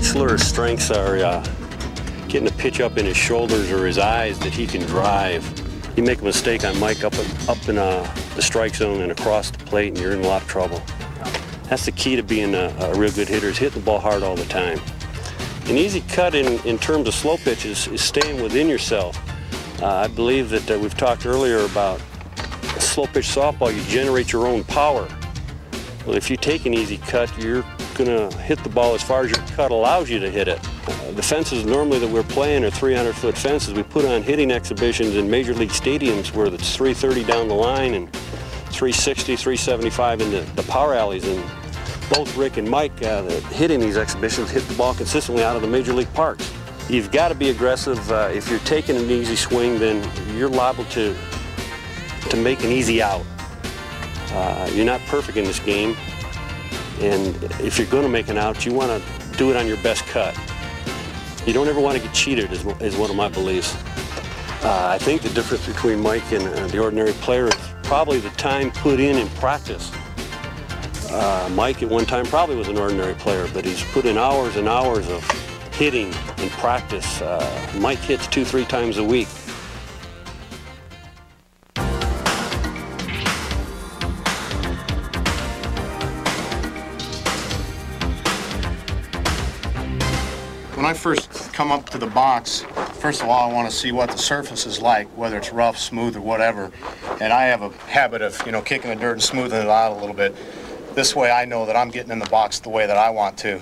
Cellura's strengths are getting a pitch up in his shoulders or his eyes that he can drive. You make a mistake on Mike up in the strike zone and across the plate, and you're in a lot of trouble. That's the key to being a real good hitter, is hitting the ball hard all the time. An easy cut in terms of slow pitches is staying within yourself. I believe that we've talked earlier about slow pitch softball, you generate your own power. Well, if you take an easy cut, you're going to hit the ball as far as your cut allows you to hit it. The fences normally that we're playing are 300-foot fences. We put on hitting exhibitions in major league stadiums where it's 330 down the line and 360, 375 in the power alleys. And both Rick and Mike hitting these exhibitions hit the ball consistently out of the major league parks. You've got to be aggressive. If you're taking an easy swing, then you're liable to make an easy out. You're not perfect in this game, and if you're going to make an out, you want to do it on your best cut. You don't ever want to get cheated, is one of my beliefs. I think the difference between Mike and the ordinary player is probably the time put in practice. Mike at one time probably was an ordinary player, but he's put in hours and hours of hitting in practice. Mike hits 2-3 times a week. When I first come up to the box, first of all, I want to see what the surface is like, whether it's rough, smooth, or whatever. And I have a habit of, kicking the dirt and smoothing it out a little bit. This way I know that I'm getting in the box the way that I want to.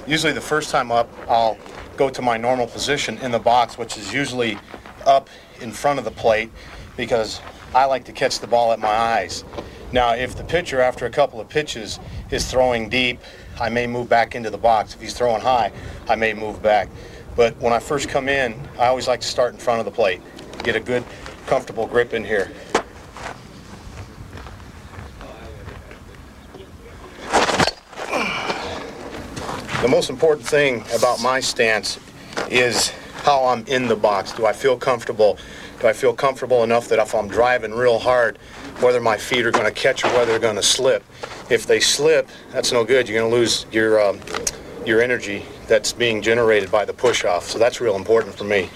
Usually the first time up, I'll go to my normal position in the box, which is usually up in front of the plate, because I like to catch the ball at my eyes. Now, if the pitcher, after a couple of pitches, is throwing deep, I may move back into the box. If he's throwing high, I may move back. But when I first come in, I always like to start in front of the plate, get a good, comfortable grip in here. The most important thing about my stance is how I'm in the box. Do I feel comfortable? Do I feel comfortable enough that if I'm driving real hard, whether my feet are going to catch or whether they're going to slip? If they slip, that's no good. You're going to lose your energy that's being generated by the push-off. So that's real important for me.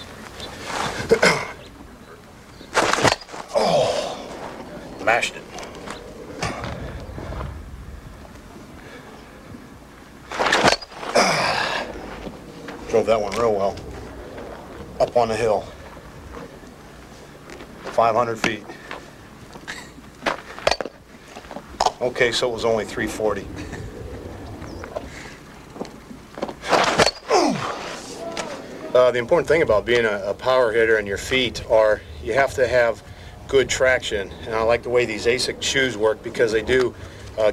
Oh, mashed it. Drove that one real well. Up on the hill. 500 feet. Okay, so it was only 340. The important thing about being a power hitter and your feet are you have to have good traction. And I like the way these ASICS shoes work because they do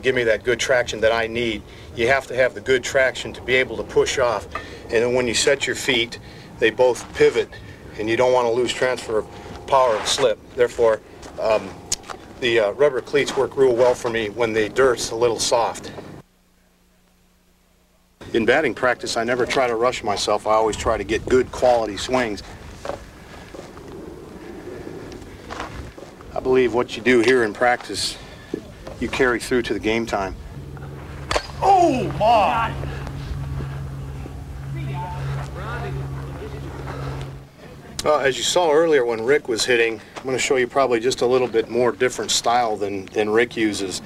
give me that good traction that I need. You have to have the good traction to be able to push off. And then when you set your feet, they both pivot, and you don't want to lose transfer of power and slip. Therefore, the rubber cleats work real well for me when the dirt's a little soft. In batting practice, I never try to rush myself. I always try to get good quality swings. I believe what you do here in practice, you carry through to the game time. Oh, my! As you saw earlier when Rick was hitting, I'm going to show you probably just a little bit more different style than Rick uses.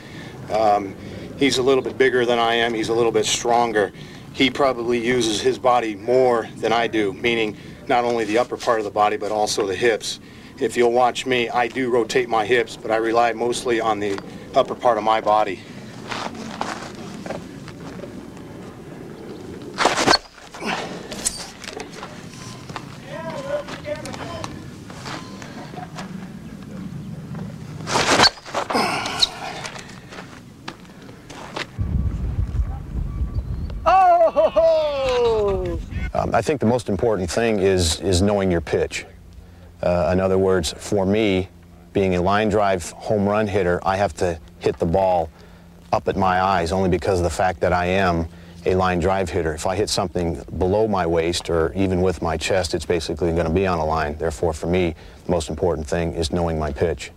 He's a little bit bigger than I am. He's a little bit stronger. He probably uses his body more than I do, meaning not only the upper part of the body, but also the hips. If you'll watch me, I do rotate my hips, but I rely mostly on the upper part of my body. I think the most important thing is knowing your pitch. In other words, for me, being a line drive home run hitter, I have to hit the ball up at my eyes only because of the fact that I am a line drive hitter. If I hit something below my waist or even with my chest, it's basically going to be on a line. Therefore, for me, the most important thing is knowing my pitch.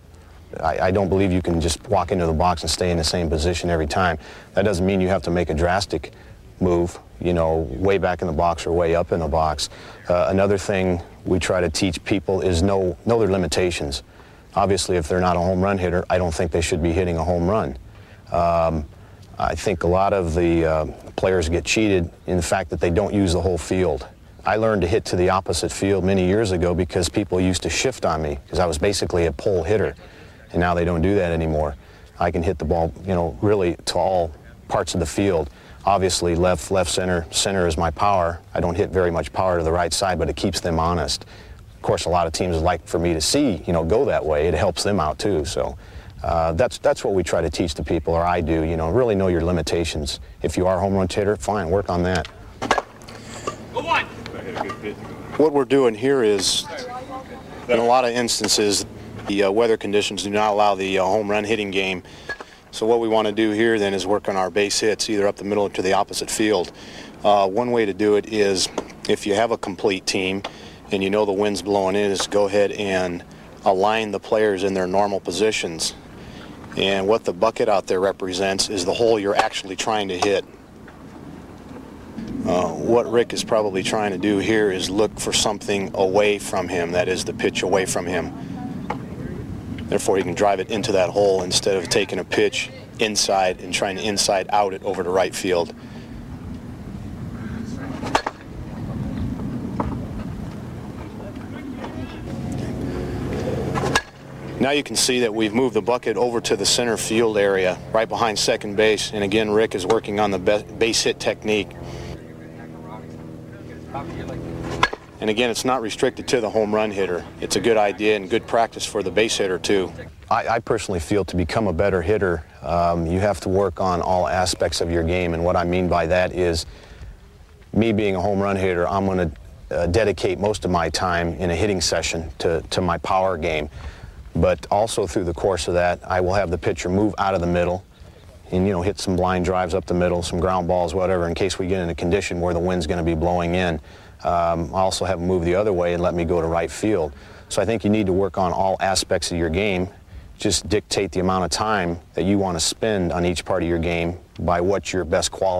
I don't believe you can just walk into the box and stay in the same position every time. That doesn't mean you have to make a drastic move, you know, way back in the box or way up in the box. Another thing we try to teach people is know their limitations. Obviously, if they're not a home run hitter, I don't think they should be hitting a home run. I think a lot of the players get cheated in the fact that they don't use the whole field. I learned to hit to the opposite field many years ago because people used to shift on me because I was basically a pole hitter, and now they don't do that anymore. I can hit the ball, you know, really to all parts of the field. Obviously, left, center is my power. I don't hit very much power to the right side, but it keeps them honest. Of course, a lot of teams would like for me to see, you know, go that way. It helps them out too. So that's what we try to teach the people, or I do. You know, really know your limitations. If you are a home run hitter, fine, work on that. What we're doing here is, in a lot of instances, the weather conditions do not allow the home run hitting game. So what we want to do here then is work on our base hits, either up the middle or to the opposite field. One way to do it is, if you have a complete team and you know the wind's blowing in, is go ahead and align the players in their normal positions. And what the bucket out there represents is the hole you're actually trying to hit. What Rick is probably trying to do here is look for something away from him, that is the pitch away from him. Therefore, he can drive it into that hole instead of taking a pitch inside and trying to inside out it over to right field. Now you can see that we've moved the bucket over to the center field area, right behind second base. And again, Rick is working on the base hit technique. And again, it's not restricted to the home run hitter. It's a good idea and good practice for the base hitter too. I personally feel to become a better hitter, you have to work on all aspects of your game. And what I mean by that is, me being a home run hitter, I'm going to dedicate most of my time in a hitting session to my power game. But also through the course of that, I will have the pitcher move out of the middle and, you know, hit some blind drives up the middle, some ground balls, whatever, in case we get in a condition where the wind's going to be blowing in. I also have them move the other way and let me go to right field. So I think you need to work on all aspects of your game. Just dictate the amount of time that you want to spend on each part of your game by what your best quality